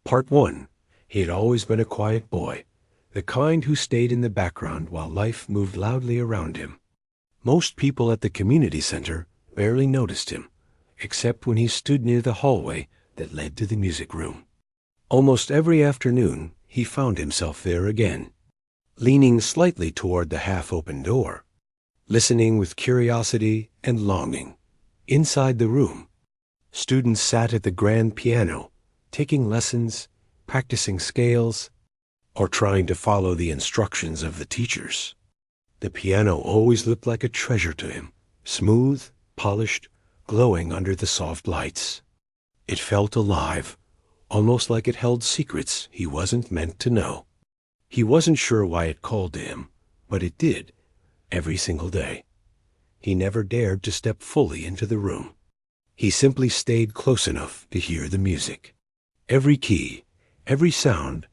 Part 1. He had always been a quiet boy, the kind who stayed in the background while life moved loudly around him. Most people at the community center barely noticed him, except when he stood near the hallway that led to the music room. Almost every afternoon, he found himself there again, leaning slightly toward the half-open door, listening with curiosity and longing. Inside the room, students sat at the grand piano, taking lessons, practicing scales, or trying to follow the instructions of the teachers. The piano always looked like a treasure to him, smooth, polished, glowing under the soft lights. It felt alive, almost like it held secrets he wasn't meant to know. He wasn't sure why it called to him, but it did, every single day. He never dared to step fully into the room. He simply stayed close enough to hear the music. Every key, every sound,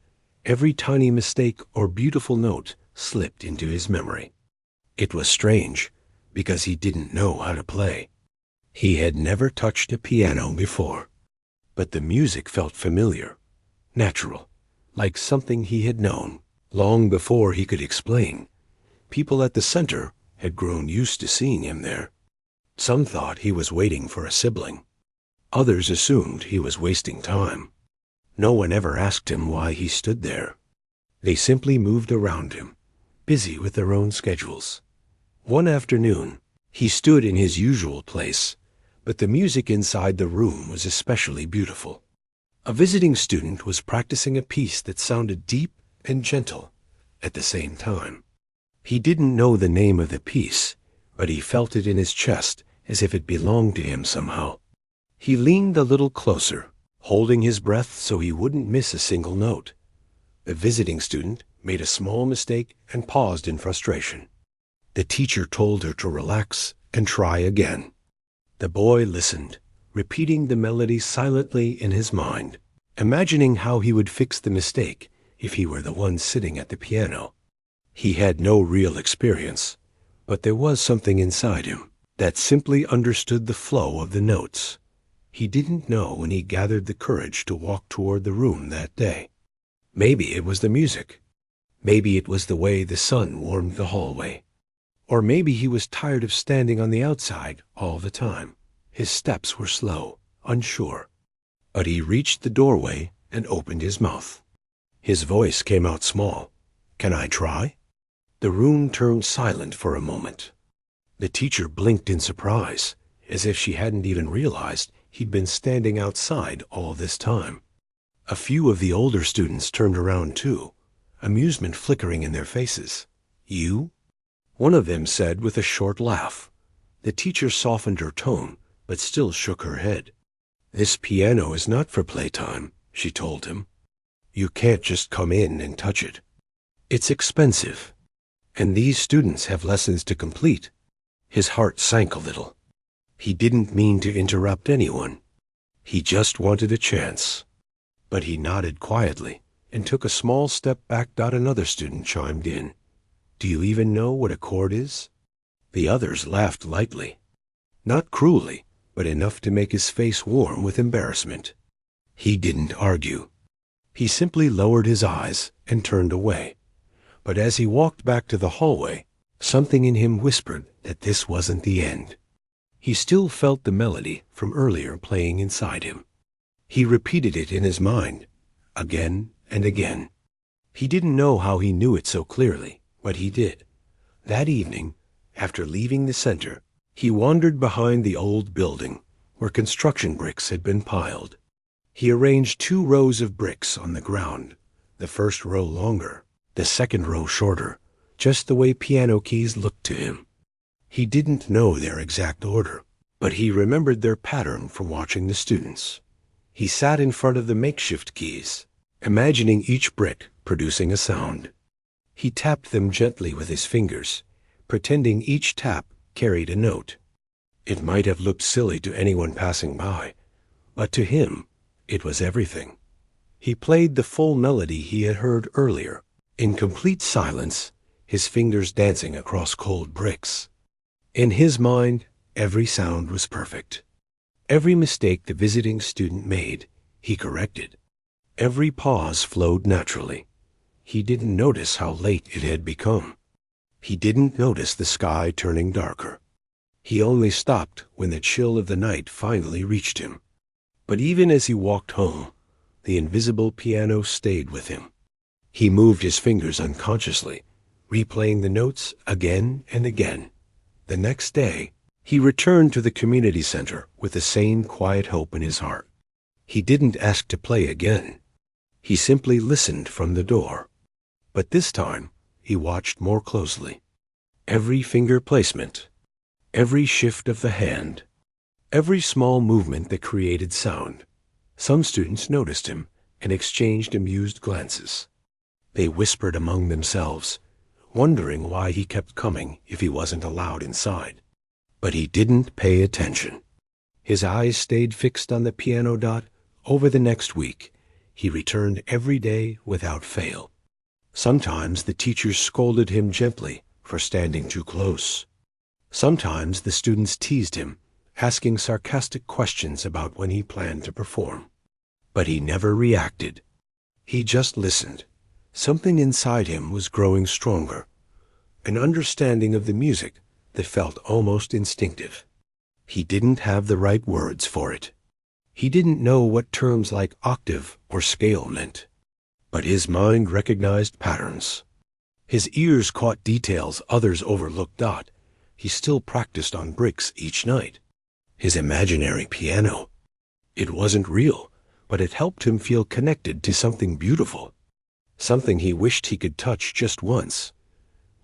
every tiny mistake or beautiful note slipped into his memory. It was strange, because he didn't know how to play. He had never touched a piano before, but the music felt familiar, natural, like something he had known long before he could explain. People at the center had grown used to seeing him there. Some thought he was waiting for a sibling. Others assumed he was wasting time. No one ever asked him why he stood there. They simply moved around him, busy with their own schedules. One afternoon, he stood in his usual place, but the music inside the room was especially beautiful. A visiting student was practicing a piece that sounded deep and gentle at the same time. He didn't know the name of the piece, but he felt it in his chest as if it belonged to him somehow. He leaned a little closer, holding his breath so he wouldn't miss a single note. The visiting student made a small mistake and paused in frustration. The teacher told her to relax and try again. The boy listened, repeating the melody silently in his mind, imagining how he would fix the mistake if he were the one sitting at the piano. He had no real experience, but there was something inside him that simply understood the flow of the notes. He didn't know when he gathered the courage to walk toward the room that day. Maybe it was the music. Maybe it was the way the sun warmed the hallway. Or maybe he was tired of standing on the outside all the time. His steps were slow, unsure. But he reached the doorway and opened his mouth. His voice came out small. "Can I try?" The room turned silent for a moment. The teacher blinked in surprise, as if she hadn't even realized he'd been standing outside all this time. A few of the older students turned around too, amusement flickering in their faces. "You?" one of them said with a short laugh. The teacher softened her tone, but still shook her head. "This piano is not for playtime," she told him. "You can't just come in and touch it. It's expensive, and these students have lessons to complete." His heart sank a little. He didn't mean to interrupt anyone. He just wanted a chance. But he nodded quietly and took a small step back. Another student chimed in. "Do you even know what a chord is?" The others laughed lightly. Not cruelly, but enough to make his face warm with embarrassment. He didn't argue. He simply lowered his eyes and turned away. But as he walked back to the hallway, something in him whispered that this wasn't the end. He still felt the melody from earlier playing inside him. He repeated it in his mind, again and again. He didn't know how he knew it so clearly, but he did. That evening, after leaving the center, he wandered behind the old building where construction bricks had been piled. He arranged 2 rows of bricks on the ground, the first row longer, the second row shorter, just the way piano keys looked to him. He didn't know their exact order, but he remembered their pattern from watching the students. He sat in front of the makeshift keys, imagining each brick producing a sound. He tapped them gently with his fingers, pretending each tap carried a note. It might have looked silly to anyone passing by, but to him, it was everything. He played the full melody he had heard earlier, in complete silence, his fingers dancing across cold bricks. In his mind, every sound was perfect. Every mistake the visiting student made, he corrected. Every pause flowed naturally. He didn't notice how late it had become. He didn't notice the sky turning darker. He only stopped when the chill of the night finally reached him. But even as he walked home, the invisible piano stayed with him. He moved his fingers unconsciously, replaying the notes again and again. The next day, he returned to the community center with the same quiet hope in his heart. He didn't ask to play again. He simply listened from the door. But this time, he watched more closely. Every finger placement, every shift of the hand, every small movement that created sound. Some students noticed him and exchanged amused glances. They whispered among themselves, wondering why he kept coming if he wasn't allowed inside. But he didn't pay attention. His eyes stayed fixed on the piano dot. Over the next week, he returned every day without fail. Sometimes the teachers scolded him gently for standing too close. Sometimes the students teased him, asking sarcastic questions about when he planned to perform. But he never reacted. He just listened. Something inside him was growing stronger, an understanding of the music that felt almost instinctive. He didn't have the right words for it. He didn't know what terms like octave or scale meant. But his mind recognized patterns. His ears caught details others overlooked. He still practiced on bricks each night. His imaginary piano. It wasn't real, but it helped him feel connected to something beautiful. Something he wished he could touch just once.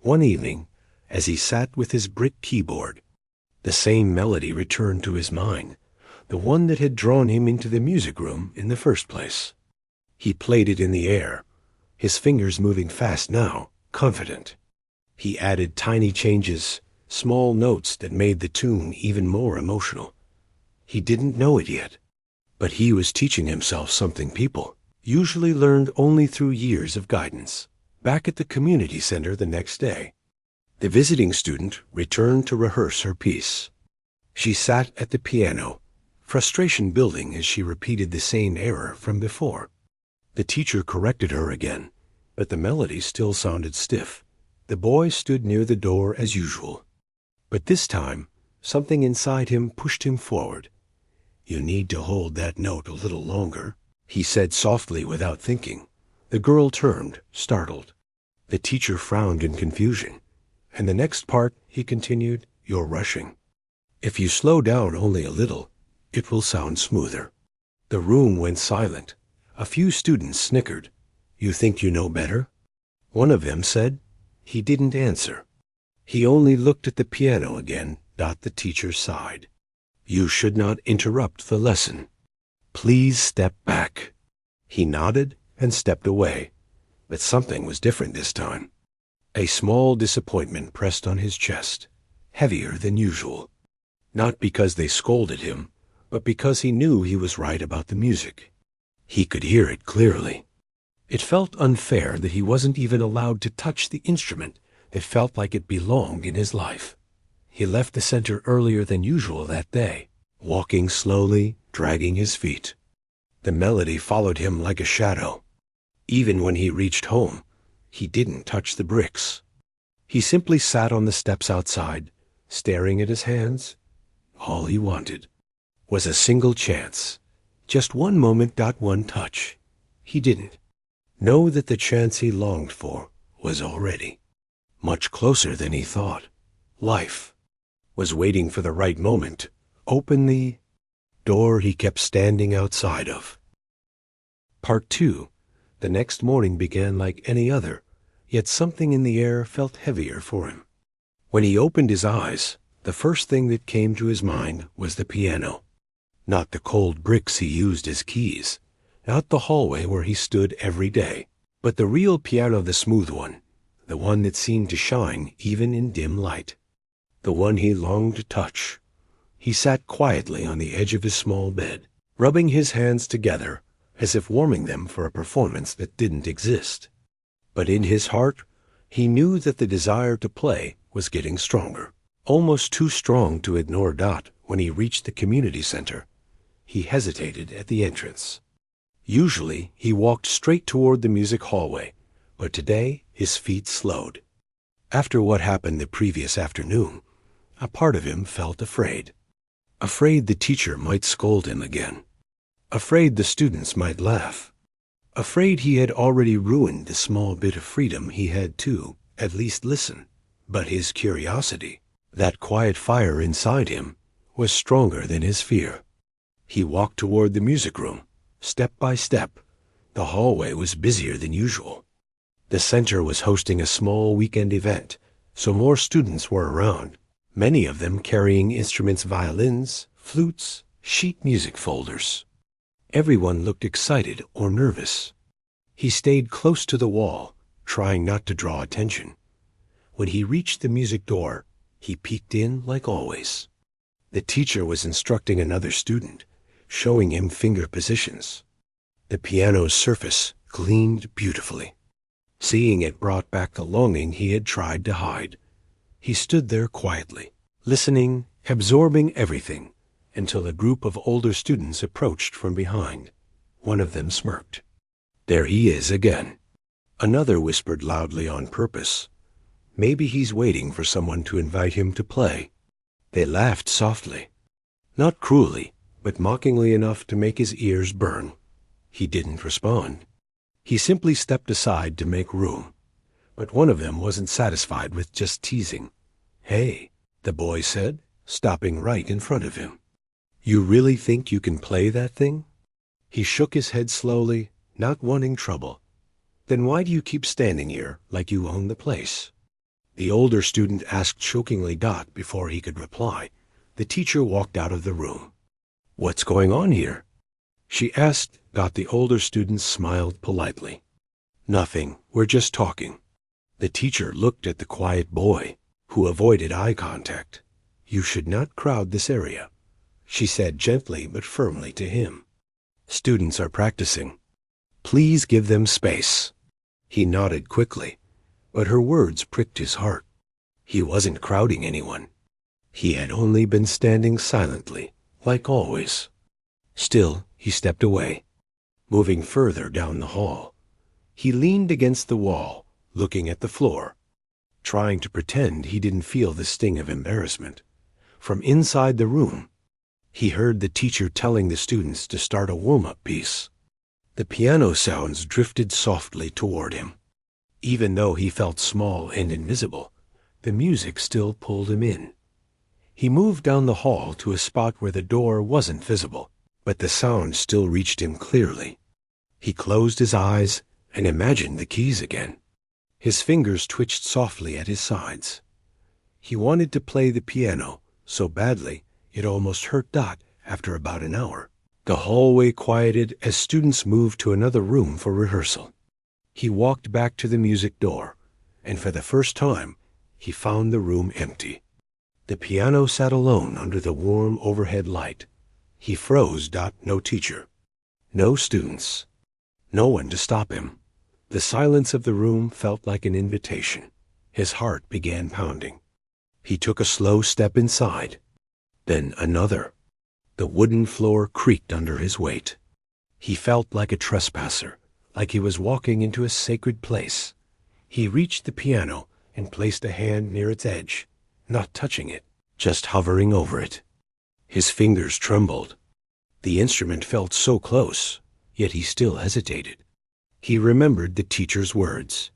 One evening, as he sat with his brick keyboard, the same melody returned to his mind, the one that had drawn him into the music room in the first place. He played it in the air, his fingers moving fast now, confident. He added tiny changes, small notes that made the tune even more emotional. He didn't know it yet, but he was teaching himself something people usually learned only through years of guidance. Back at the community center the next day, the visiting student returned to rehearse her piece. She sat at the piano, frustration building as she repeated the same error from before. The teacher corrected her again, but the melody still sounded stiff. The boy stood near the door as usual. But this time, something inside him pushed him forward. "You need to hold that note a little longer," he said softly without thinking. The girl turned, startled. The teacher frowned in confusion. "And the next part," he continued, "you're rushing. If you slow down only a little, it will sound smoother." The room went silent. A few students snickered. "You think you know better?" one of them said. He didn't answer. He only looked at the piano again. The teacher sighed. "You should not interrupt the lesson. Please step back." He nodded and stepped away, but something was different this time. A small disappointment pressed on his chest, heavier than usual. Not because they scolded him, but because he knew he was right about the music. He could hear it clearly. It felt unfair that he wasn't even allowed to touch the instrument that felt like it belonged in his life. He left the center earlier than usual that day, walking slowly, dragging his feet. The melody followed him like a shadow. Even when he reached home, he didn't touch the bricks. He simply sat on the steps outside, staring at his hands. All he wanted was a single chance. Just one moment, one touch. He didn't know that the chance he longed for was already much closer than he thought. Life was waiting for the right moment to open the door he kept standing outside of. Part 2. The next morning began like any other, yet something in the air felt heavier for him. When he opened his eyes, the first thing that came to his mind was the piano. Not the cold bricks he used as keys, not the hallway where he stood every day, but the real piano, the smooth one, the one that seemed to shine even in dim light, the one he longed to touch. He sat quietly on the edge of his small bed, rubbing his hands together as if warming them for a performance that didn't exist. But in his heart, he knew that the desire to play was getting stronger, almost too strong to ignore. When he reached the community center, he hesitated at the entrance. Usually, he walked straight toward the music hallway, but today his feet slowed. After what happened the previous afternoon, a part of him felt afraid. Afraid the teacher might scold him again. Afraid the students might laugh. Afraid he had already ruined the small bit of freedom he had to, at least, listen. But his curiosity, that quiet fire inside him, was stronger than his fear. He walked toward the music room, step by step. The hallway was busier than usual. The center was hosting a small weekend event, so more students were around, many of them carrying instruments, violins, flutes, sheet music folders. Everyone looked excited or nervous. He stayed close to the wall, trying not to draw attention. When he reached the music door, he peeked in like always. The teacher was instructing another student, showing him finger positions. The piano's surface gleamed beautifully. Seeing it brought back the longing he had tried to hide. He stood there quietly, listening, absorbing everything, until a group of older students approached from behind. One of them smirked. "There he is again." Another whispered loudly on purpose. "Maybe he's waiting for someone to invite him to play." They laughed softly, not cruelly, but mockingly enough to make his ears burn. He didn't respond. He simply stepped aside to make room. But one of them wasn't satisfied with just teasing. "Hey," the boy said, stopping right in front of him. "You really think you can play that thing?" He shook his head slowly, not wanting trouble. "Then why do you keep standing here like you own the place?" The older student asked chokingly before he could reply. The teacher walked out of the room. "What's going on here?" she asked. The older student smiled politely. "Nothing, we're just talking." The teacher looked at the quiet boy, who avoided eye contact. "You should not crowd this area," she said gently but firmly to him. "Students are practicing. Please give them space." He nodded quickly, but her words pricked his heart. He wasn't crowding anyone. He had only been standing silently, like always. Still, he stepped away, moving further down the hall. He leaned against the wall, looking at the floor, trying to pretend he didn't feel the sting of embarrassment. From inside the room, he heard the teacher telling the students to start a warm-up piece. The piano sounds drifted softly toward him. Even though he felt small and invisible, the music still pulled him in. He moved down the hall to a spot where the door wasn't visible, but the sound still reached him clearly. He closed his eyes and imagined the keys again. His fingers twitched softly at his sides. He wanted to play the piano so badly it almost hurt after about an hour. The hallway quieted as students moved to another room for rehearsal. He walked back to the music door, and for the first time, he found the room empty. The piano sat alone under the warm overhead light. He froze. No teacher. No students. No one to stop him. The silence of the room felt like an invitation. His heart began pounding. He took a slow step inside. Then another. The wooden floor creaked under his weight. He felt like a trespasser, like he was walking into a sacred place. He reached the piano and placed a hand near its edge, not touching it, just hovering over it. His fingers trembled. The instrument felt so close, yet he still hesitated. He remembered the teacher's words.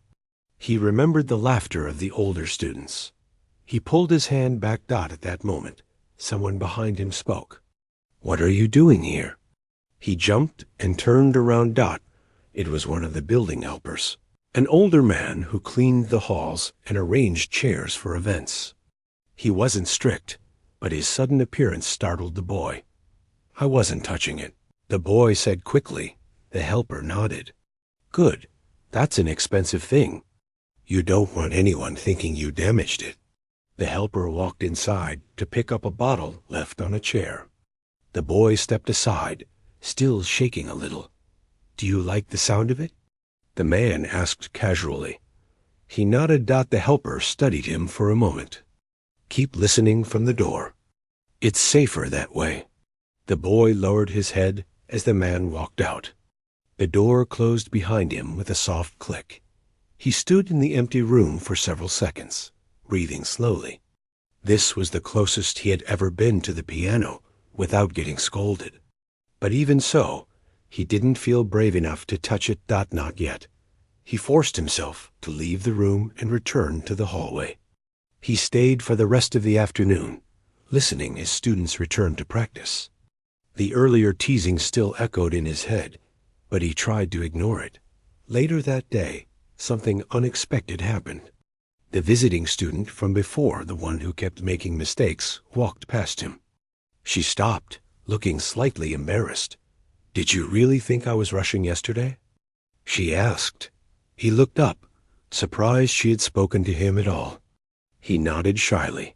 He remembered the laughter of the older students. He pulled his hand back. At that moment, someone behind him spoke. "What are you doing here?" He jumped and turned around. It was one of the building helpers, an older man who cleaned the halls and arranged chairs for events. He wasn't strict, but his sudden appearance startled the boy. "I wasn't touching it," the boy said quickly. The helper nodded. "Good. That's an expensive thing. You don't want anyone thinking you damaged it." The helper walked inside to pick up a bottle left on a chair. The boy stepped aside, still shaking a little. "Do you like the sound of it?" the man asked casually. He nodded. The helper studied him for a moment. "Keep listening from the door. It's safer that way." The boy lowered his head as the man walked out. The door closed behind him with a soft click. He stood in the empty room for several seconds, breathing slowly. This was the closest he had ever been to the piano without getting scolded. But even so, he didn't feel brave enough to touch it. Not yet. He forced himself to leave the room and return to the hallway. He stayed for the rest of the afternoon, listening as students returned to practice. The earlier teasing still echoed in his head, but he tried to ignore it. Later that day, something unexpected happened. The visiting student from before, the one who kept making mistakes, walked past him. She stopped, looking slightly embarrassed. "Did you really think I was rushing yesterday?" she asked. He looked up, surprised she had spoken to him at all. He nodded shyly.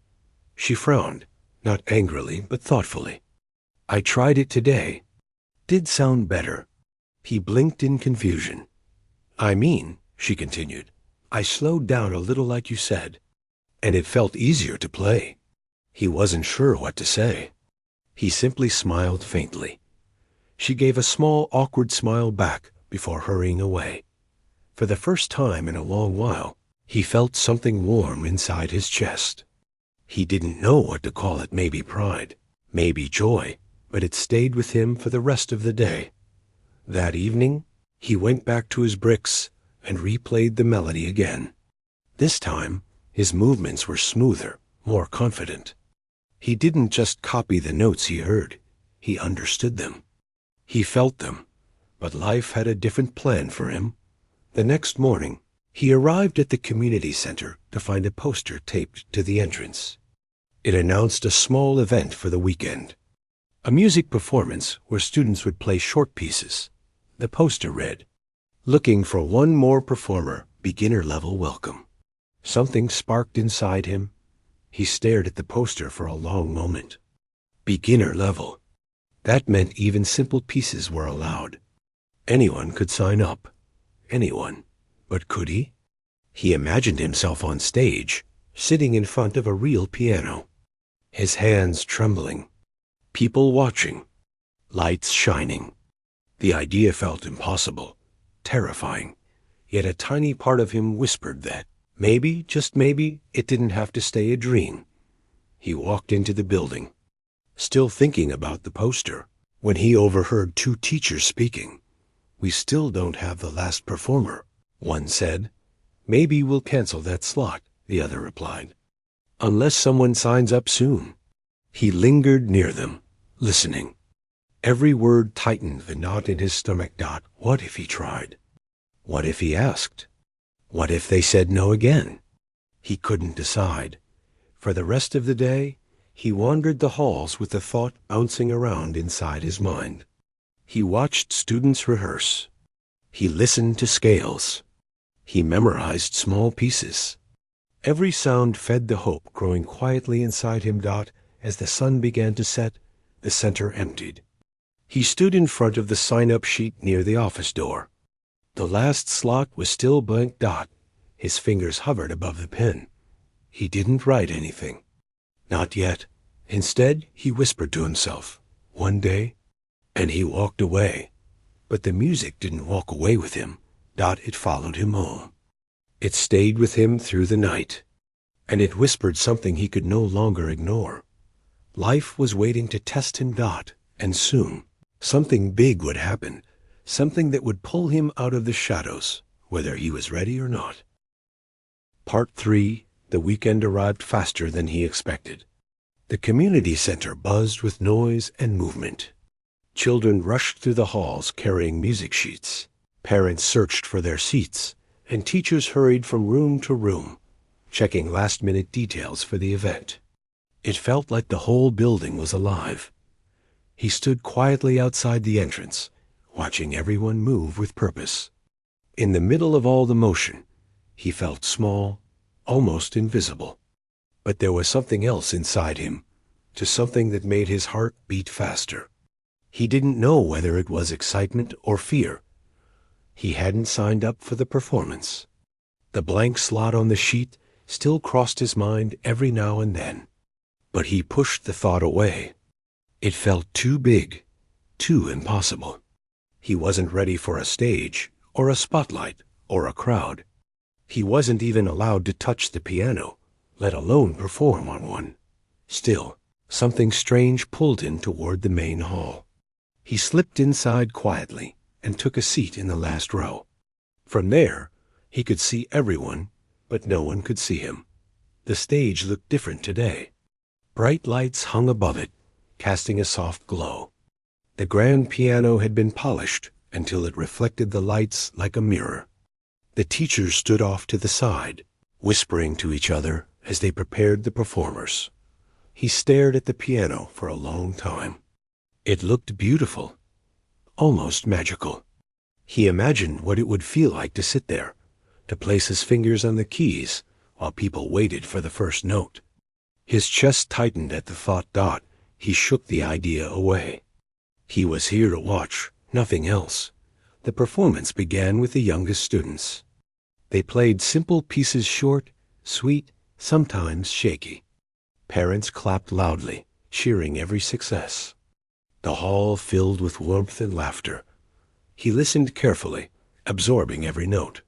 She frowned, not angrily, but thoughtfully. "I tried it today. Did sound better." He blinked in confusion. "I mean," she continued, "I slowed down a little like you said, and it felt easier to play." He wasn't sure what to say. He simply smiled faintly. She gave a small, awkward smile back before hurrying away. For the first time in a long while, he felt something warm inside his chest. He didn't know what to call it, maybe pride, maybe joy, but it stayed with him for the rest of the day. That evening, he went back to his bricks and replayed the melody again. This time, his movements were smoother, more confident. He didn't just copy the notes he heard, he understood them. He felt them, but life had a different plan for him. The next morning, he arrived at the community center to find a poster taped to the entrance. It announced a small event for the weekend. A music performance where students would play short pieces. The poster read, "Looking for one more performer, beginner level welcome." Something sparked inside him. He stared at the poster for a long moment. Beginner level. That meant even simple pieces were allowed. Anyone could sign up. Anyone. But could he? He imagined himself on stage, sitting in front of a real piano. His hands trembling. People watching. Lights shining. The idea felt impossible, terrifying. Yet a tiny part of him whispered that maybe, just maybe, it didn't have to stay a dream. He walked into the building, still thinking about the poster, when he overheard two teachers speaking. "We still don't have the last performer," one said. "Maybe we'll cancel that slot," the other replied. "Unless someone signs up soon." He lingered near them, listening. Every word tightened the knot in his stomach. What if he tried? What if he asked? What if they said no again? He couldn't decide. For the rest of the day, he wandered the halls with the thought bouncing around inside his mind. He watched students rehearse. He listened to scales. He memorized small pieces. Every sound fed the hope growing quietly inside him. As the sun began to set, the center emptied. He stood in front of the sign-up sheet near the office door. The last slot was still blank. His fingers hovered above the pen. He didn't write anything. Not yet. Instead, he whispered to himself, "One day," and he walked away. But the music didn't walk away with him. It followed him home. It stayed with him through the night, and it whispered something he could no longer ignore. Life was waiting to test him. And soon, something big would happen, something that would pull him out of the shadows, whether he was ready or not. Part 3. The weekend arrived faster than he expected. The community center buzzed with noise and movement. Children rushed through the halls carrying music sheets. Parents searched for their seats, and teachers hurried from room to room, checking last-minute details for the event. It felt like the whole building was alive. He stood quietly outside the entrance, watching everyone move with purpose. In the middle of all the motion, he felt small, almost invisible. But there was something else inside him, just something that made his heart beat faster. He didn't know whether it was excitement or fear. He hadn't signed up for the performance. The blank slot on the sheet still crossed his mind every now and then. But he pushed the thought away. It felt too big, too impossible. He wasn't ready for a stage, or a spotlight, or a crowd. He wasn't even allowed to touch the piano, let alone perform on one. Still, something strange pulled him toward the main hall. He slipped inside quietly and took a seat in the last row. From there, he could see everyone, but no one could see him. The stage looked different today. Bright lights hung above it, casting a soft glow. The grand piano had been polished until it reflected the lights like a mirror. The teachers stood off to the side, whispering to each other as they prepared the performers. He stared at the piano for a long time. It looked beautiful, almost magical. He imagined what it would feel like to sit there, to place his fingers on the keys while people waited for the first note. His chest tightened at the thought. He shook the idea away. He was here to watch, nothing else. The performance began with the youngest students. They played simple pieces, short, sweet, sometimes shaky. Parents clapped loudly, cheering every success. The hall filled with warmth and laughter. He listened carefully, absorbing every note.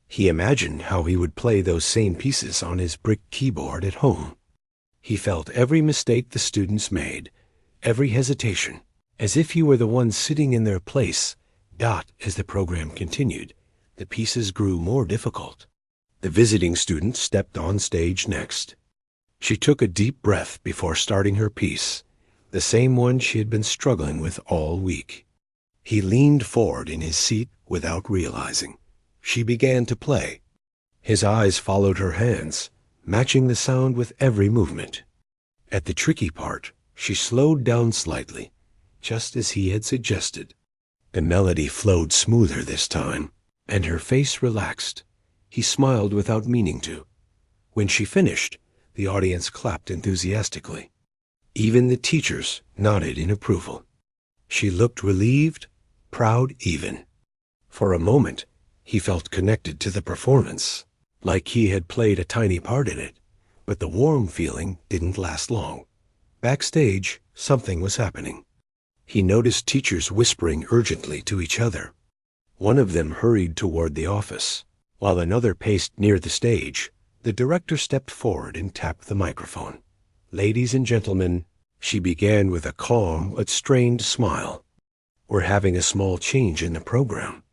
He imagined how he would play those same pieces on his brick keyboard at home. He felt every mistake the students made, every hesitation, as if he were the one sitting in their place. As the program continued, the pieces grew more difficult. The visiting student stepped on stage next. She took a deep breath before starting her piece, the same one she had been struggling with all week. He leaned forward in his seat without realizing. She began to play. His eyes followed her hands, matching the sound with every movement. At the tricky part, she slowed down slightly, just as he had suggested. The melody flowed smoother this time, and her face relaxed. He smiled without meaning to. When she finished, the audience clapped enthusiastically. Even the teachers nodded in approval. She looked relieved, proud even. For a moment, he felt connected to the performance, like he had played a tiny part in it. But the warm feeling didn't last long. Backstage, something was happening. He noticed teachers whispering urgently to each other. One of them hurried toward the office, while another paced near the stage. The director stepped forward and tapped the microphone. "Ladies and gentlemen," she began with a calm but strained smile, "we're having a small change in the program.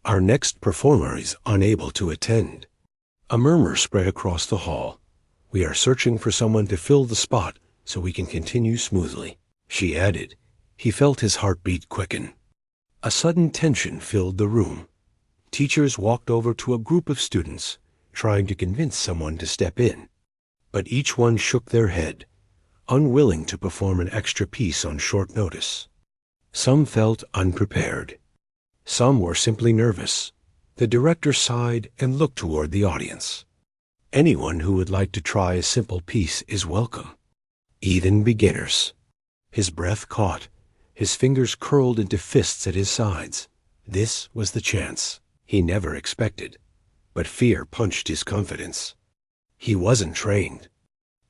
Our next performer is unable to attend." A murmur spread across the hall. "We are searching for someone to fill the spot so we can continue smoothly," she added. He felt his heartbeat quicken. A sudden tension filled the room. Teachers walked over to a group of students, trying to convince someone to step in. But each one shook their head, unwilling to perform an extra piece on short notice. Some felt unprepared. Some were simply nervous. The director sighed and looked toward the audience. "Anyone who would like to try a simple piece is welcome, even beginners." His breath caught. His fingers curled into fists at his sides. This was the chance he never expected, but fear punched his confidence. He wasn't trained.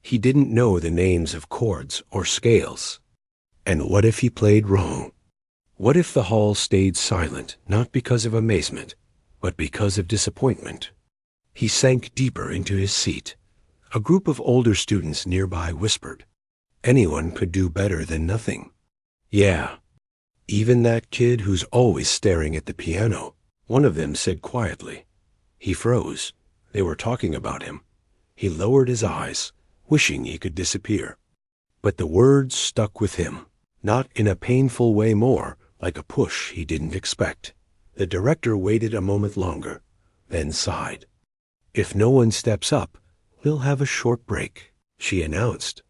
He didn't know the names of chords or scales. And what if he played wrong? What if the hall stayed silent, not because of amazement, but because of disappointment? He sank deeper into his seat. A group of older students nearby whispered, "Anyone could do better than nothing." "Yeah, even that kid who's always staring at the piano," one of them said quietly. He froze. They were talking about him. He lowered his eyes, wishing he could disappear. But the words stuck with him, not in a painful way, more like a push he didn't expect. The director waited a moment longer, then sighed. "If no one steps up, we'll have a short break," she announced.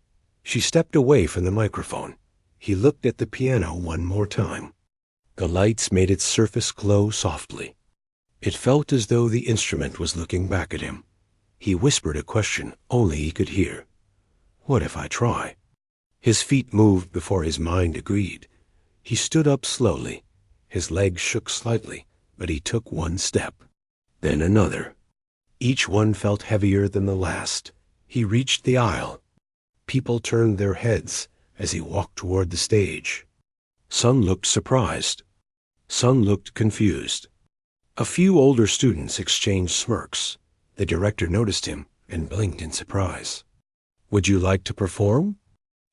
She stepped away from the microphone. He looked at the piano one more time. The lights made its surface glow softly. It felt as though the instrument was looking back at him. He whispered a question only he could hear. "What if I try?" His feet moved before his mind agreed. He stood up slowly. His legs shook slightly, but he took one step, then another. Each one felt heavier than the last. He reached the aisle. People turned their heads as he walked toward the stage. Some looked surprised. Sun looked confused. A few older students exchanged smirks. The director noticed him and blinked in surprise. Would you like to perform?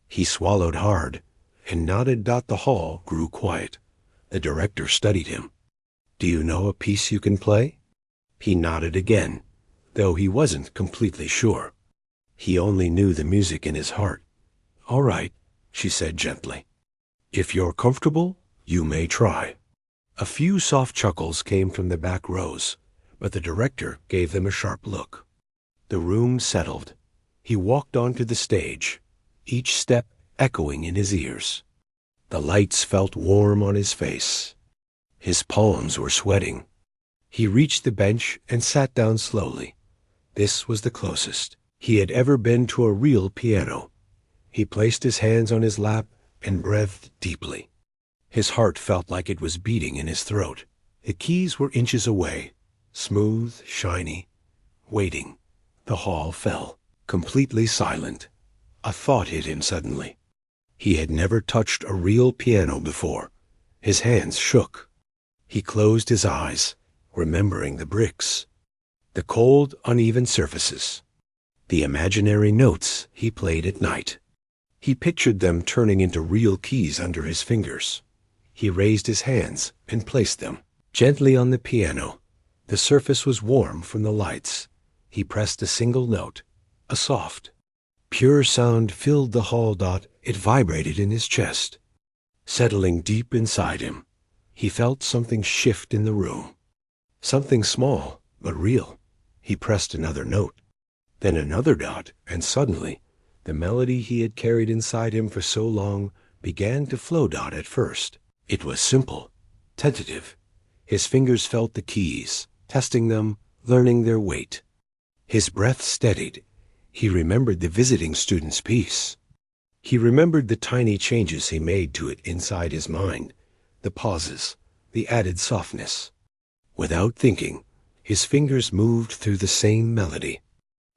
He swallowed hard and nodded. The hall grew quiet. The director studied him. Do you know a piece you can play? He nodded again, though he wasn't completely sure. He only knew the music in his heart. All right, she said gently. If you're comfortable, you may try. A few soft chuckles came from the back rows, but the director gave them a sharp look. The room settled. He walked onto the stage, each step echoing in his ears. The lights felt warm on his face. His palms were sweating. He reached the bench and sat down slowly. This was the closest he had ever been to a real piano. He placed his hands on his lap and breathed deeply. His heart felt like it was beating in his throat. The keys were inches away, smooth, shiny, waiting. The hall fell, completely silent. A thought hit him suddenly. He had never touched a real piano before. His hands shook. He closed his eyes, remembering the bricks, the cold, uneven surfaces, the imaginary notes he played at night. He pictured them turning into real keys under his fingers. He raised his hands and placed them gently on the piano. The surface was warm from the lights. He pressed a single note, a soft, pure sound filled the hall. It vibrated in his chest. Settling deep inside him, he felt something shift in the room. Something small, but real. He pressed another note, then another dot, and suddenly, the melody he had carried inside him for so long began to flow. At first, it was simple, tentative. His fingers felt the keys, testing them, learning their weight. His breath steadied. He remembered the visiting student's piece. He remembered the tiny changes he made to it inside his mind, the pauses, the added softness. Without thinking, his fingers moved through the same melody,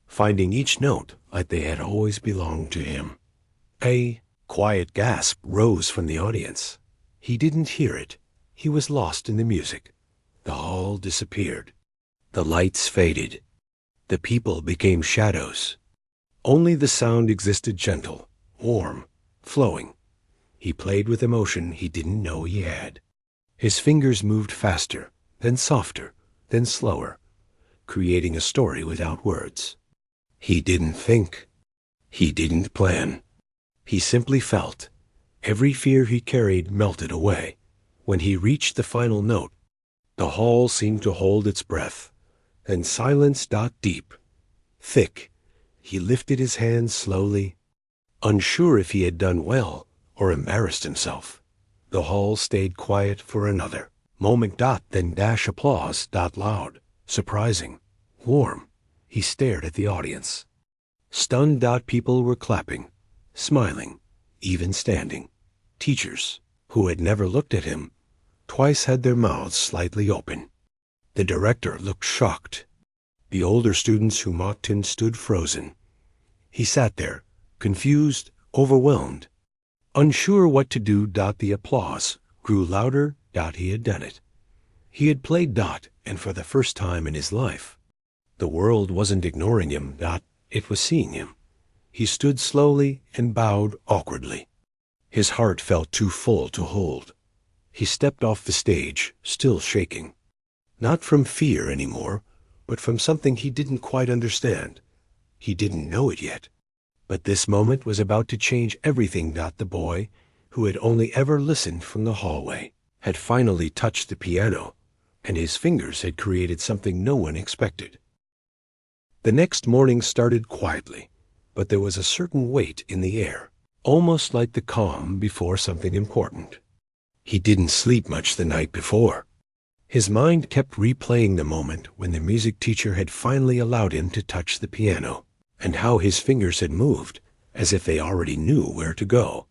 finding each note like they had always belonged to him. A quiet gasp rose from the audience. He didn't hear it. He was lost in the music. The hall disappeared. The lights faded. The people became shadows. Only the sound existed, gentle, warm, flowing. He played with emotion he didn't know he had. His fingers moved faster, then softer, then slower, creating a story without words. He didn't think. He didn't plan. He simply felt. Every fear he carried melted away. When he reached the final note, the hall seemed to hold its breath. Then silence. Deep, thick. He lifted his hands slowly, unsure if he had done well or embarrassed himself. The hall stayed quiet for another moment. Then applause. Loud, surprising, warm. He stared at the audience. Stunned. People were clapping, smiling, even standing. Teachers, who had never looked at him, twice had their mouths slightly open. The director looked shocked. The older students who mocked him stood frozen. He sat there, confused, overwhelmed, unsure what to do. The applause grew louder. He had done it. He had played. And for the first time in his life, the world wasn't ignoring him. It was seeing him. He stood slowly and bowed awkwardly. His heart felt too full to hold. He stepped off the stage, still shaking. Not from fear anymore, but from something he didn't quite understand. He didn't know it yet. But this moment was about to change everything. The boy, who had only ever listened from the hallway, had finally touched the piano, and his fingers had created something no one expected. The next morning started quietly, but there was a certain weight in the air, almost like the calm before something important. He didn't sleep much the night before. His mind kept replaying the moment when the music teacher had finally allowed him to touch the piano, and how his fingers had moved, as if they already knew where to go.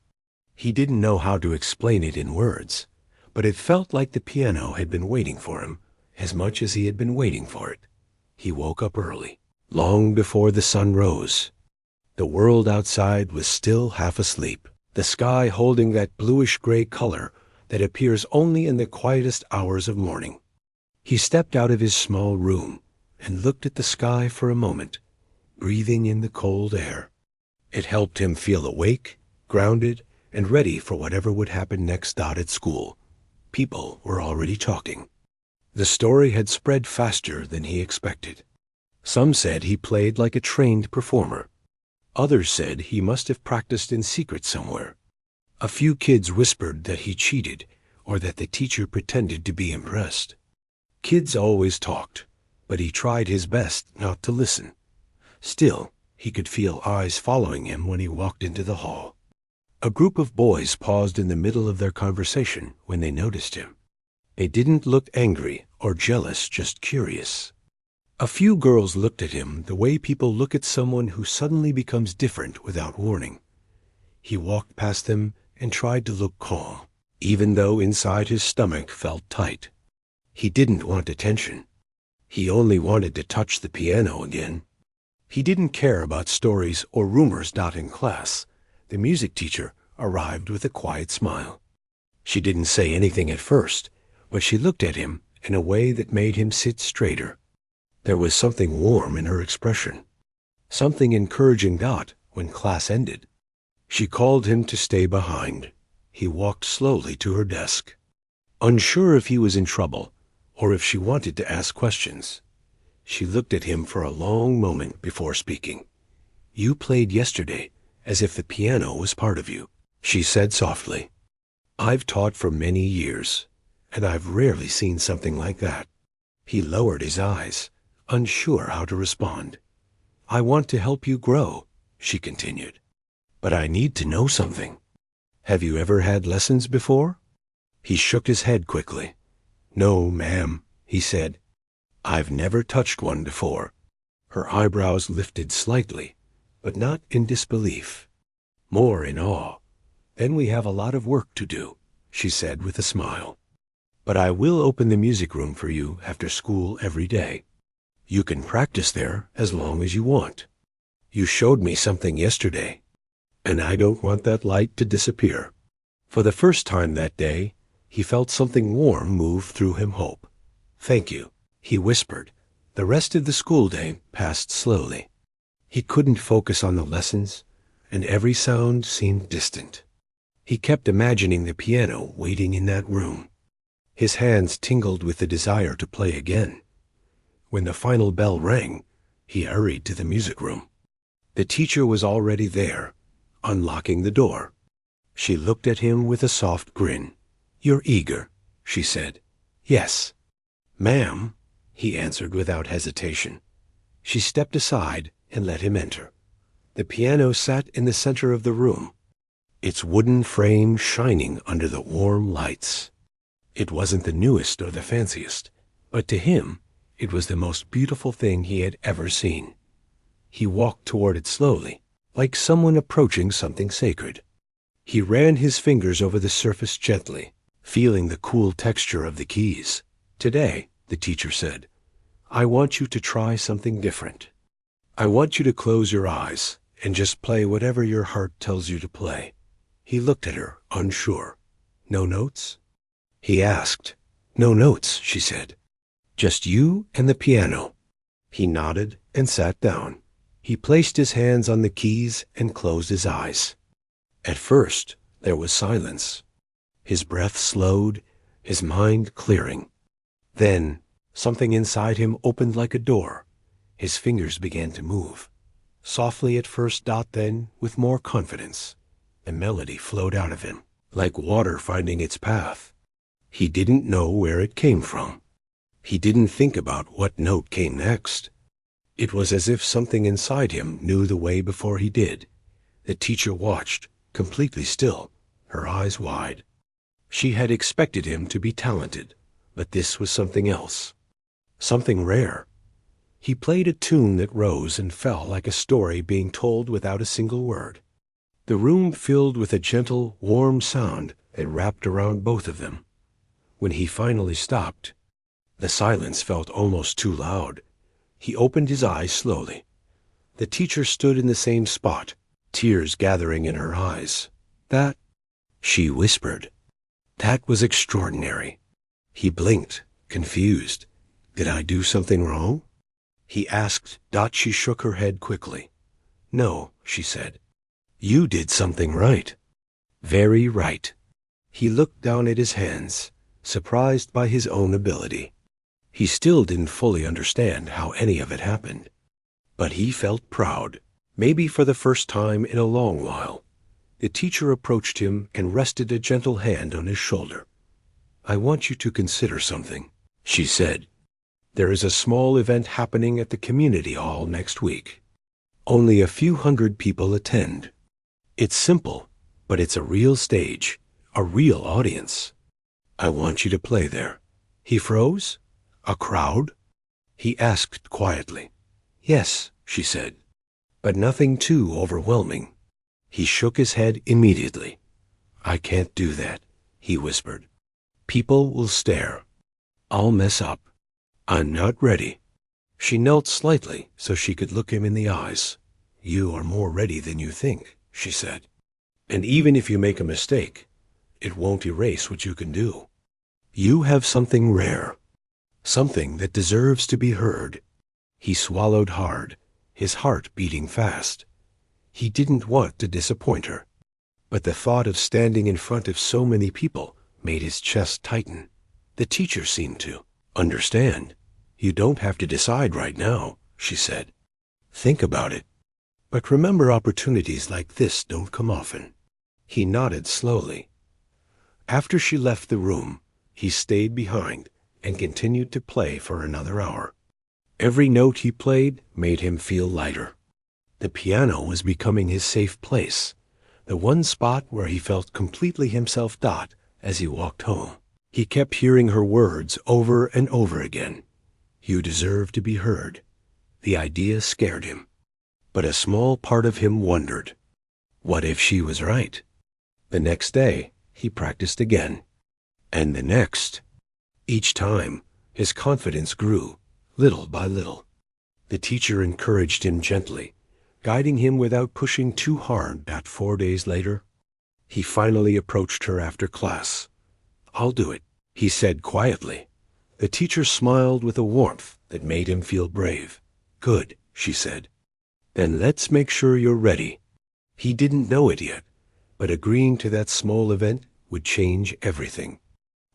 He didn't know how to explain it in words, but it felt like the piano had been waiting for him as much as he had been waiting for it. He woke up early, long before the sun rose. The world outside was still half asleep, the sky holding that bluish-gray color that appears only in the quietest hours of morning. He stepped out of his small room and looked at the sky for a moment, breathing in the cold air. It helped him feel awake, grounded, and ready for whatever would happen next. At school, people were already talking. The story had spread faster than he expected. Some said he played like a trained performer. Others said he must have practiced in secret somewhere. A few kids whispered that he cheated or that the teacher pretended to be impressed. Kids always talked, but he tried his best not to listen. Still, he could feel eyes following him when he walked into the hall. A group of boys paused in the middle of their conversation when they noticed him. They didn't look angry or jealous, just curious. A few girls looked at him the way people look at someone who suddenly becomes different without warning. He walked past them and tried to look calm, even though inside his stomach felt tight. He didn't want attention. He only wanted to touch the piano again. He didn't care about stories or rumors. In class, the music teacher arrived with a quiet smile. She didn't say anything at first, but she looked at him in a way that made him sit straighter. There was something warm in her expression, something encouraging. When class ended, she called him to stay behind. He walked slowly to her desk, unsure if he was in trouble or if she wanted to ask questions. She looked at him for a long moment before speaking. "You played yesterday as if the piano was part of you," she said softly. "I've taught for many years, and I've rarely seen something like that." He lowered his eyes, unsure how to respond. "I want to help you grow," she continued, "but I need to know something. Have you ever had lessons before?" He shook his head quickly. "No, ma'am," he said. "I've never touched one before." Her eyebrows lifted slightly, but not in disbelief, more in awe. "Then we have a lot of work to do," she said with a smile. "But I will open the music room for you after school every day. You can practice there as long as you want. You showed me something yesterday, and I don't want that light to disappear." For the first time that day, he felt something warm move through him. "Hope." "Thank you," he whispered. The rest of the school day passed slowly. He couldn't focus on the lessons, and every sound seemed distant. He kept imagining the piano waiting in that room. His hands tingled with the desire to play again. When the final bell rang, he hurried to the music room. The teacher was already there, unlocking the door. She looked at him with a soft grin. "You're eager," she said. "Yes, ma'am," he answered without hesitation. She stepped aside and let him enter. The piano sat in the center of the room, its wooden frame shining under the warm lights. It wasn't the newest or the fanciest, but to him, it was the most beautiful thing he had ever seen. He walked toward it slowly, like someone approaching something sacred. He ran his fingers over the surface gently, feeling the cool texture of the keys. "Today," the teacher said, "I want you to try something different. I want you to close your eyes and just play whatever your heart tells you to play." He looked at her, unsure. "No notes?" he asked. "No notes," she said. "Just you and the piano." He nodded and sat down. He placed his hands on the keys and closed his eyes. At first, there was silence. His breath slowed, his mind clearing. Then, something inside him opened like a door. His fingers began to move. Softly at first, then with more confidence. A melody flowed out of him, like water finding its path. He didn't know where it came from. He didn't think about what note came next. It was as if something inside him knew the way before he did. The teacher watched, completely still, her eyes wide. She had expected him to be talented, but this was something else. Something rare. He played a tune that rose and fell like a story being told without a single word. The room filled with a gentle, warm sound that wrapped around both of them. When he finally stopped, the silence felt almost too loud. He opened his eyes slowly. The teacher stood in the same spot, tears gathering in her eyes. "That," she whispered. That was extraordinary. He blinked, confused. Did I do something wrong? He asked. She shook her head quickly. No, she said. You did something right. Very right. He looked down at his hands, surprised by his own ability. He still didn't fully understand how any of it happened. But he felt proud, maybe for the first time in a long while. The teacher approached him and rested a gentle hand on his shoulder. I want you to consider something, she said. There is a small event happening at the community hall next week. Only a few hundred people attend. It's simple, but it's a real stage, a real audience. I want you to play there. He froze. A crowd? He asked quietly. Yes, she said, but nothing too overwhelming. He shook his head immediately. I can't do that, he whispered. People will stare. I'll mess up. I'm not ready. She knelt slightly so she could look him in the eyes. You are more ready than you think, she said. And even if you make a mistake, it won't erase what you can do. You have something rare, something that deserves to be heard. He swallowed hard, his heart beating fast. He didn't want to disappoint her, but the thought of standing in front of so many people made his chest tighten. The teacher seemed to understand. You don't have to decide right now, she said. Think about it. But remember, opportunities like this don't come often. He nodded slowly. After she left the room, he stayed behind and continued to play for another hour. Every note he played made him feel lighter. The piano was becoming his safe place, the one spot where he felt completely himself. As he walked home, he kept hearing her words over and over again. You deserve to be heard. The idea scared him, but a small part of him wondered, what if she was right? The next day, he practiced again, and the next. Each time, his confidence grew, little by little. The teacher encouraged him gently, guiding him without pushing too hard. 4 days later, he finally approached her after class. I'll do it, he said quietly. The teacher smiled with a warmth that made him feel brave. Good, she said. Then let's make sure you're ready. He didn't know it yet, but agreeing to that small event would change everything.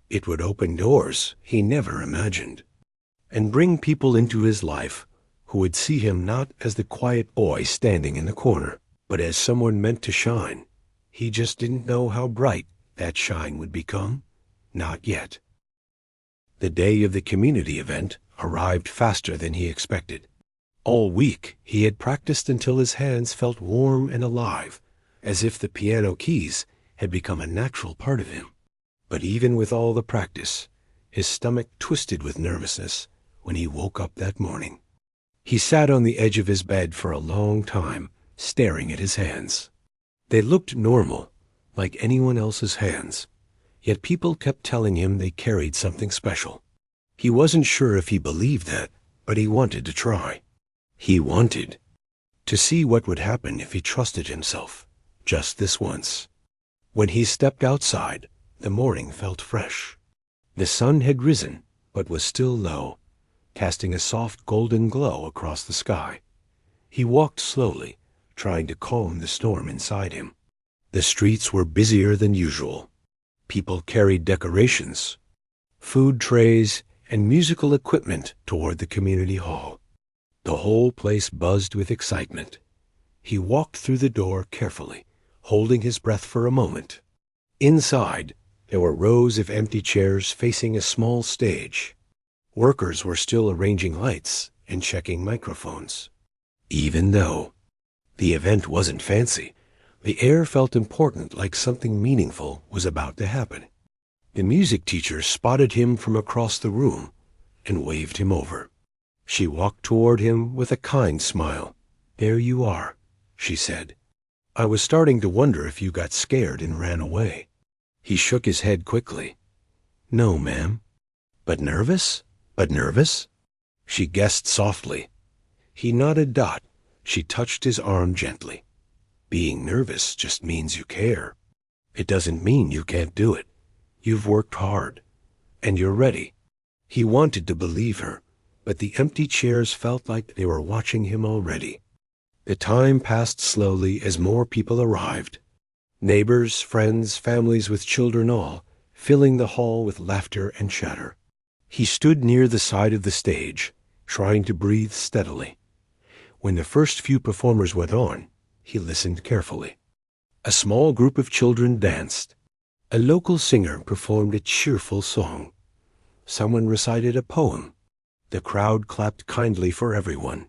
It would open doors he never imagined, and bring people into his life who would see him not as the quiet boy standing in the corner, but as someone meant to shine. He just didn't know how bright that shine would become. Not yet. The day of the community event arrived faster than he expected. All week he had practiced until his hands felt warm and alive, as if the piano keys had become a natural part of him. But even with all the practice, his stomach twisted with nervousness when he woke up that morning. He sat on the edge of his bed for a long time, staring at his hands. They looked normal, like anyone else's hands, yet people kept telling him they carried something special. He wasn't sure if he believed that, but he wanted to try. He wanted to see what would happen if he trusted himself, just this once. When he stepped outside, the morning felt fresh. The sun had risen, but was still low, casting a soft golden glow across the sky. He walked slowly, trying to calm the storm inside him. The streets were busier than usual. People carried decorations, food trays, and musical equipment toward the community hall. The whole place buzzed with excitement. He walked through the door carefully, holding his breath for a moment. Inside, there were rows of empty chairs facing a small stage. Workers were still arranging lights and checking microphones. Even though the event wasn't fancy, the air felt important, like something meaningful was about to happen. The music teacher spotted him from across the room and waved him over. She walked toward him with a kind smile. There you are, she said. I was starting to wonder if you got scared and ran away. He shook his head quickly. No, ma'am. But nervous? But nervous? She guessed softly. He nodded. She touched his arm gently. Being nervous just means you care. It doesn't mean you can't do it. You've worked hard, and you're ready. He wanted to believe her, but the empty chairs felt like they were watching him already. The time passed slowly as more people arrived. Neighbors, friends, families with children all, filling the hall with laughter and chatter. He stood near the side of the stage, trying to breathe steadily. When the first few performers went on, he listened carefully. A small group of children danced. A local singer performed a cheerful song. Someone recited a poem. The crowd clapped kindly for everyone.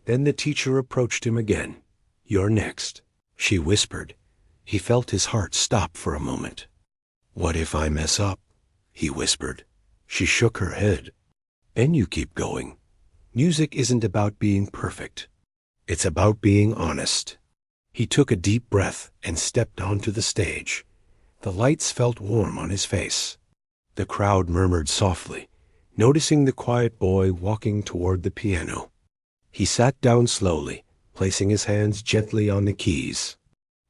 Then the teacher approached him again. "You're next," she whispered. He felt his heart stop for a moment. "What if I mess up?" he whispered. She shook her head. "Then you keep going. Music isn't about being perfect. It's about being honest." He took a deep breath and stepped onto the stage. The lights felt warm on his face. The crowd murmured softly, noticing the quiet boy walking toward the piano. He sat down slowly, placing his hands gently on the keys.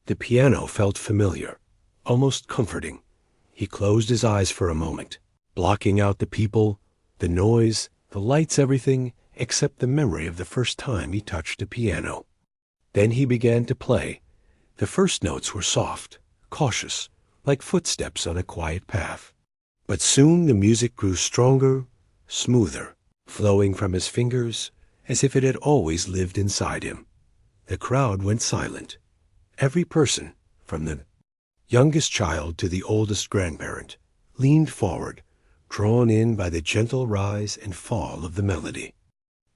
The piano felt familiar, almost comforting. He closed his eyes for a moment, blocking out the people, the noise, the lights, everything except the memory of the first time he touched a piano. Then he began to play. The first notes were soft, cautious, like footsteps on a quiet path. But soon the music grew stronger, smoother, flowing from his fingers as if it had always lived inside him. The crowd went silent. Every person, from the youngest child to the oldest grandparent, leaned forward, drawn in by the gentle rise and fall of the melody.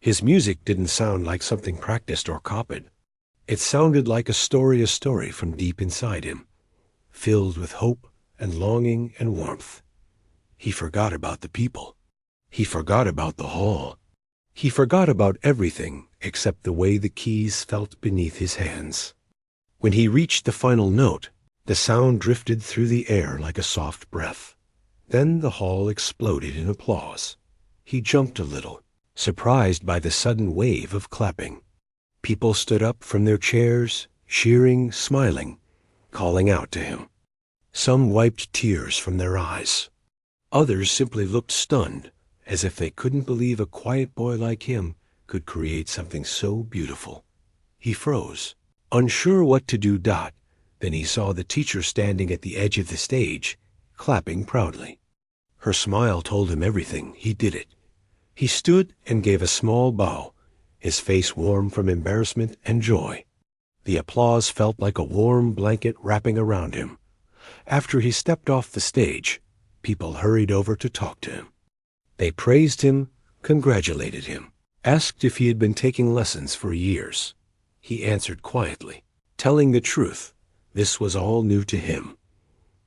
His music didn't sound like something practiced or copied. It sounded like a story from deep inside him, filled with hope and longing and warmth. He forgot about the people. He forgot about the hall. He forgot about everything except the way the keys felt beneath his hands. When he reached the final note, the sound drifted through the air like a soft breath. Then the hall exploded in applause. He jumped a little, surprised by the sudden wave of clapping. People stood up from their chairs, cheering, smiling, calling out to him. Some wiped tears from their eyes. Others simply looked stunned, as if they couldn't believe a quiet boy like him could create something so beautiful. He froze, unsure what to do. Then he saw the teacher standing at the edge of the stage, clapping proudly. Her smile told him everything. He did it. He stood and gave a small bow, his face warm from embarrassment and joy. The applause felt like a warm blanket wrapping around him. After he stepped off the stage, people hurried over to talk to him. They praised him, congratulated him, asked if he had been taking lessons for years. He answered quietly, telling the truth. This was all new to him.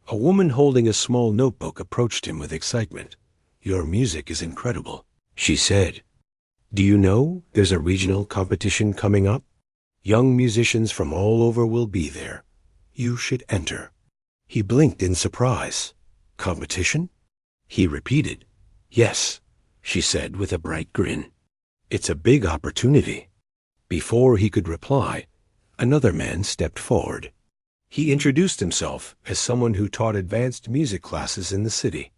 A woman holding a small notebook approached him with excitement. "Your music is incredible," she said. "Do you know there's a regional competition coming up? Young musicians from all over will be there. You should enter." He blinked in surprise. "Competition?" He repeated. "Yes," she said with a bright grin. "It's a big opportunity." Before he could reply, another man stepped forward. He introduced himself as someone who taught advanced music classes in the city.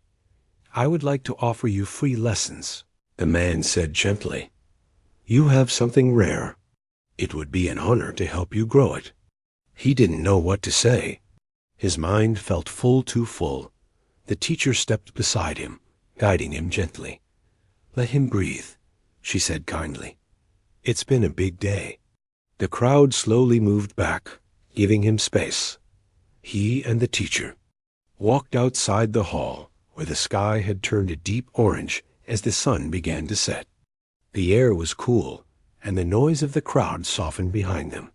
"I would like to offer you free lessons," the man said gently. "You have something rare. It would be an honor to help you grow it." He didn't know what to say. His mind felt too full. The teacher stepped beside him, guiding him gently. "Let him breathe," she said kindly. "It's been a big day." The crowd slowly moved back, giving him space. He and the teacher walked outside the hall, where the sky had turned a deep orange as the sun began to set. The air was cool, and the noise of the crowd softened behind them.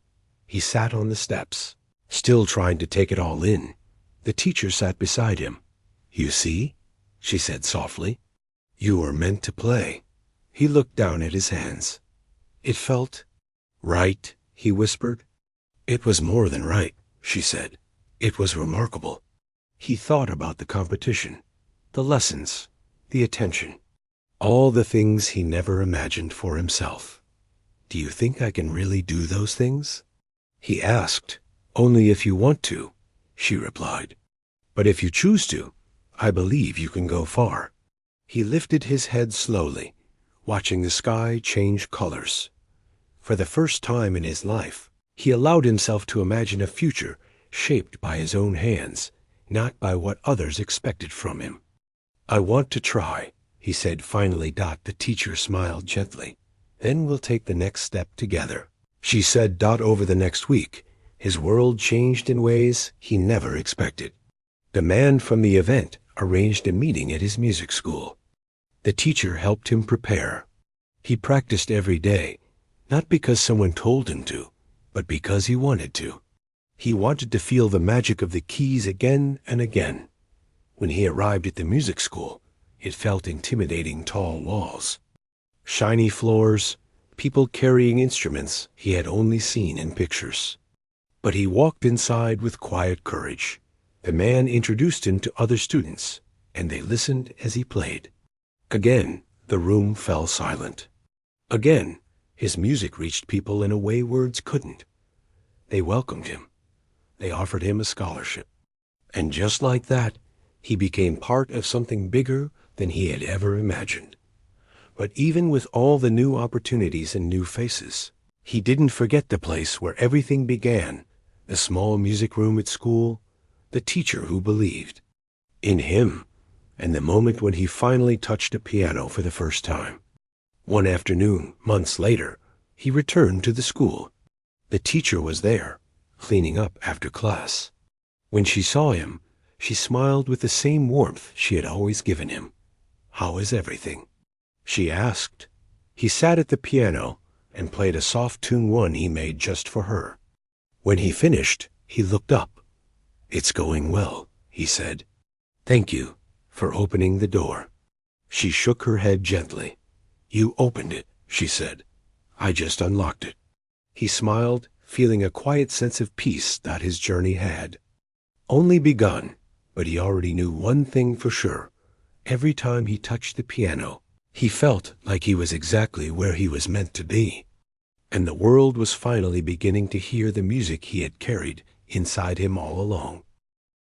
He sat on the steps, still trying to take it all in. The teacher sat beside him. "You see," she said softly, "you were meant to play." He looked down at his hands. "It felt right," he whispered. "It was more than right," she said. "It was remarkable." He thought about the competition, the lessons, the attention, all the things he never imagined for himself. "Do you think I can really do those things?" he asked. "Only if you want to," she replied. "But if you choose to, I believe you can go far." He lifted his head slowly, watching the sky change colors. For the first time in his life, he allowed himself to imagine a future shaped by his own hands, not by what others expected from him. "I want to try," he said finally. The teacher smiled gently. "Then we'll take the next step together." She said. Over the next week, his world changed in ways he never expected. The man from the event arranged a meeting at his music school. The teacher helped him prepare. He practiced every day, not because someone told him to, but because he wanted to. He wanted to feel the magic of the keys again and again. When he arrived at the music school, it felt intimidating. Tall walls, shiny floors, people carrying instruments he had only seen in pictures. But he walked inside with quiet courage. The man introduced him to other students, and they listened as he played. Again, the room fell silent. Again, his music reached people in a way words couldn't. They welcomed him. They offered him a scholarship. And just like that, he became part of something bigger than he had ever imagined. But even with all the new opportunities and new faces, he didn't forget the place where everything began, the small music room at school, the teacher who believed in him, and the moment when he finally touched a piano for the first time. One afternoon, months later, he returned to the school. The teacher was there, cleaning up after class. When she saw him, she smiled with the same warmth she had always given him. "How is everything?" she asked. He sat at the piano and played a soft tune, one he made just for her. When he finished, he looked up. "It's going well," he said. "Thank you for opening the door." She shook her head gently. "You opened it," she said. "I just unlocked it." He smiled, feeling a quiet sense of peace that his journey had only begun. But he already knew one thing for sure. Every time he touched the piano, he felt like he was exactly where he was meant to be. And the world was finally beginning to hear the music he had carried inside him all along.